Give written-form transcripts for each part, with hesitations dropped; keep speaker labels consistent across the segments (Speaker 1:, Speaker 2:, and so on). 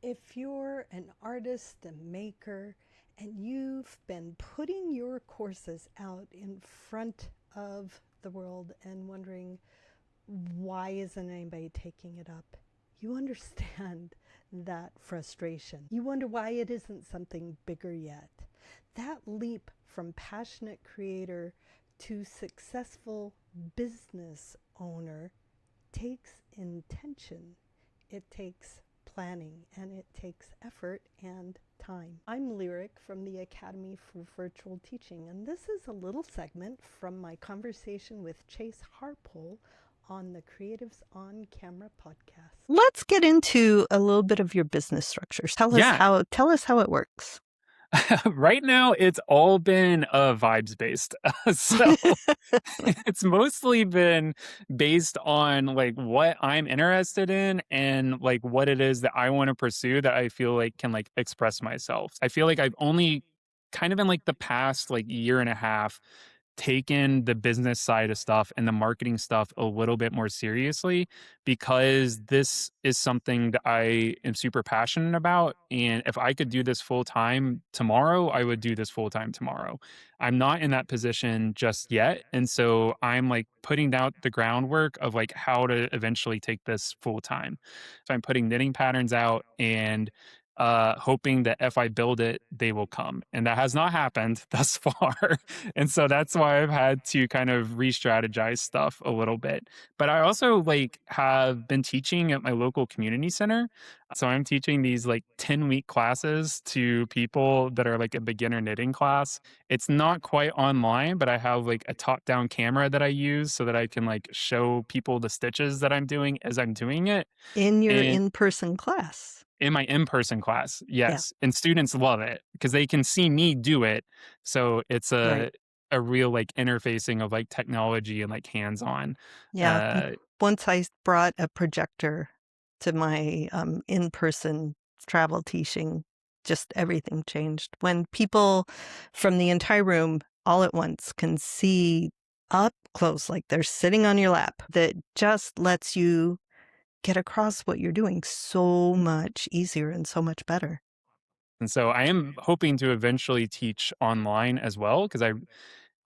Speaker 1: If you're an artist, a maker, and you've been putting your courses out in front of the world and wondering why isn't anybody taking it up, you understand that frustration. You wonder why it isn't something bigger yet. That leap from passionate creator to successful business owner takes intention. It takes planning, and it takes effort and time. I'm Lyric from the Academy for Virtual Teaching, and this is a little segment from my conversation with Chase Harpole on the Creatives on Camera podcast. Let's get into a little bit of your business structures. Tell us how it works.
Speaker 2: Right now, it's all been vibes based. So it's mostly been based on like what I'm interested in and like what it is that I want to pursue that I feel like can like express myself. I feel like I've only kind of in like the past like year and a half taken the business side of stuff and the marketing stuff a little bit more seriously because this is something that I am super passionate about. And if I could do this full time tomorrow, I would do this full time tomorrow. I'm not in that position just yet. And so I'm like putting out the groundwork of like how to eventually take this full time. So I'm putting knitting patterns out and hoping that if I build it, they will come. And that has not happened thus far. And so that's why I've had to kind of re-strategize stuff a little bit. But I also like have been teaching at my local community center. So I'm teaching these like 10-week classes to people that are like a beginner knitting class. It's not quite online, but I have like a top-down camera that I use so that I can like show people the stitches that I'm doing as I'm doing it.
Speaker 1: In your
Speaker 2: And
Speaker 1: in-person class.
Speaker 2: in my in-person class,
Speaker 1: Yeah.
Speaker 2: yes, and students love it because they can see me do it, so it's
Speaker 1: Right.
Speaker 2: a real, like, interfacing of, like, technology and, like, hands-on.
Speaker 1: Yeah.
Speaker 2: Uh
Speaker 1: Once I brought a projector to my in-person travel teaching, just everything changed. When people from the entire room all at once can see up close, like they're sitting on your lap, that just lets you get across what you're doing so much easier and so much better.
Speaker 2: and so I am hoping to eventually teach online as well because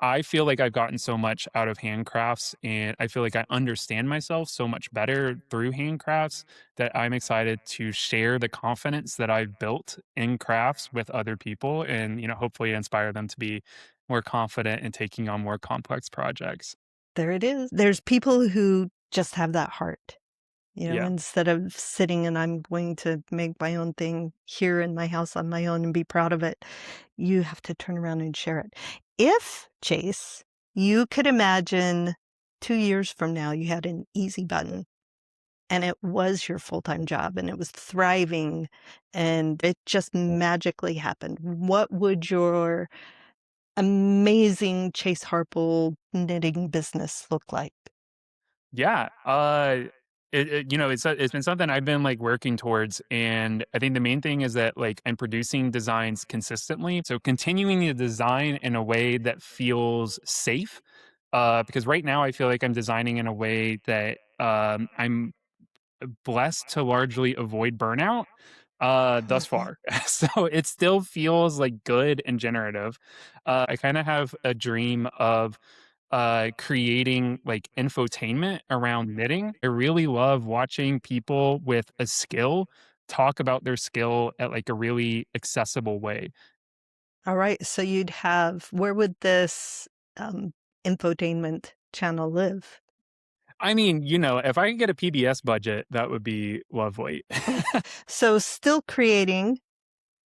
Speaker 2: I feel like I've gotten so much out of handcrafts, and I feel like I understand myself so much better through handcrafts that I'm excited to share the confidence that I've built in crafts with other people and, hopefully inspire them to be more confident in taking on more complex projects.
Speaker 1: There it is. There's people who just have that heart.
Speaker 2: Yeah.
Speaker 1: Instead of sitting and I'm going to make my own thing here in my house on my own and be proud of it, you have to turn around and share it. If, Chase, you could imagine 2 years from now, you had an easy button and it was your full-time job and it was thriving and it just magically happened, what would your amazing Chase Harpole knitting business look like?
Speaker 2: Yeah. It's been something I've been like working towards, and I think the main thing is that like I'm producing designs consistently. So continuing to design in a way that feels safe, because right now I feel like I'm designing in a way that I'm blessed to largely avoid burnout thus far. So it still feels like good and generative. I kind of have a dream of creating like infotainment around knitting. I really love watching people with a skill talk about their skill at like a really accessible way.
Speaker 1: All right, so you'd have where would this, infotainment channel live?
Speaker 2: I mean, if I could get a PBS budget, that would be lovely.
Speaker 1: So still creating,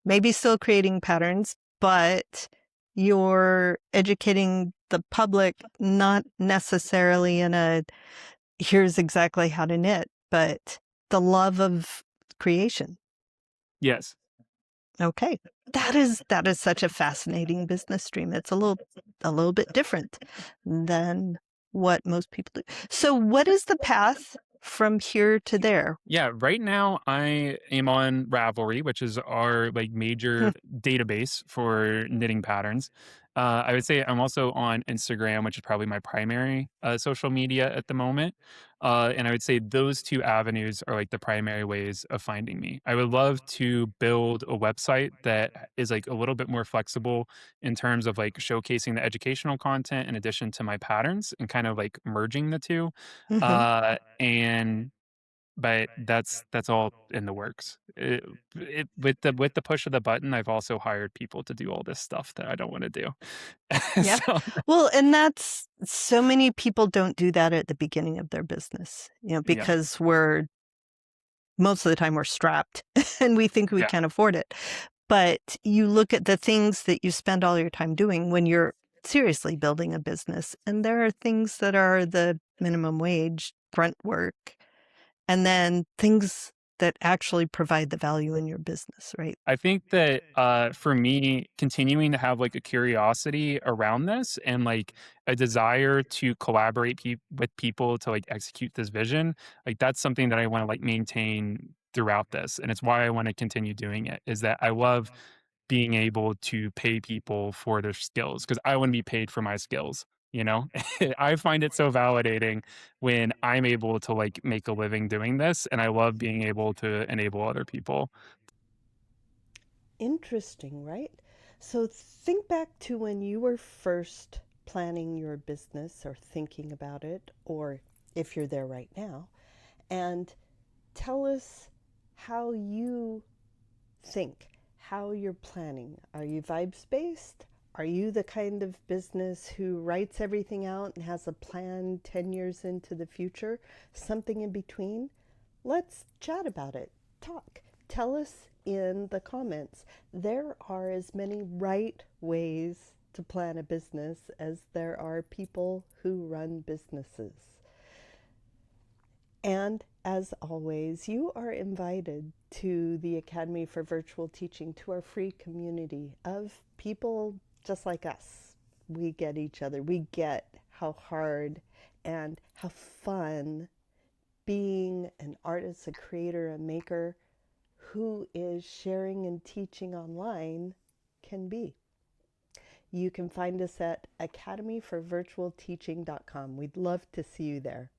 Speaker 1: maybe still creating patterns, but you're educating the public, not necessarily in a, "Here's exactly how to knit," but the love of creation.
Speaker 2: Yes.
Speaker 1: Okay. That is such a fascinating business stream. It's a little bit different than what most people do. So what is the path from here to there?
Speaker 2: Yeah, right now I am on Ravelry, which is our like
Speaker 1: Hmm.
Speaker 2: major database for knitting patterns. I would say I'm also on Instagram, which is probably my primary social media at the moment. And I would say those two avenues are like the primary ways of finding me. I would love to build a website that is like a little bit more flexible in terms of like showcasing the educational content in addition to my patterns and kind of like merging the two.
Speaker 1: Hmm.
Speaker 2: And but that's all in the works. With the push of the button, I've also hired people to do all this stuff that I don't want to do.
Speaker 1: Yeah.
Speaker 2: So
Speaker 1: Well, and that's so many people don't do that at the beginning of their business,
Speaker 2: yeah,
Speaker 1: because most of the time we're strapped and we think we
Speaker 2: yeah.
Speaker 1: can't afford it. But you look at the things that you spend all your time doing when you're seriously building a business, and there are things that are the minimum wage, grunt work, and then things that actually provide the value in your business, right?
Speaker 2: I think that for me, continuing to have like a curiosity around this and like a desire to collaborate with people to like execute this vision, like that's something that I want to like maintain throughout this, and it's why I want to continue doing it. Is that I love being able to pay people for their skills because I want to be paid for my skills. You know, I find it so validating when I'm able to like make a living doing this, and I love being able to enable other people.
Speaker 1: Interesting, right? So think back to when you were first planning your business or thinking about it, or if you're there right now, and tell us how you think, how you're planning. Are you vibes based? Are you the kind of business who writes everything out and has a plan 10 years into the future? Something in between? Let's chat about it. Talk. Tell us in the comments. There are as many right ways to plan a business as there are people who run businesses. And as always, you are invited to the Academy for Virtual Teaching, to our free community of people just like us. We get each other. We get how hard and how fun being an artist, a creator, a maker who is sharing and teaching online can be. You can find us at academyforvirtualteaching.com. We'd love to see you there.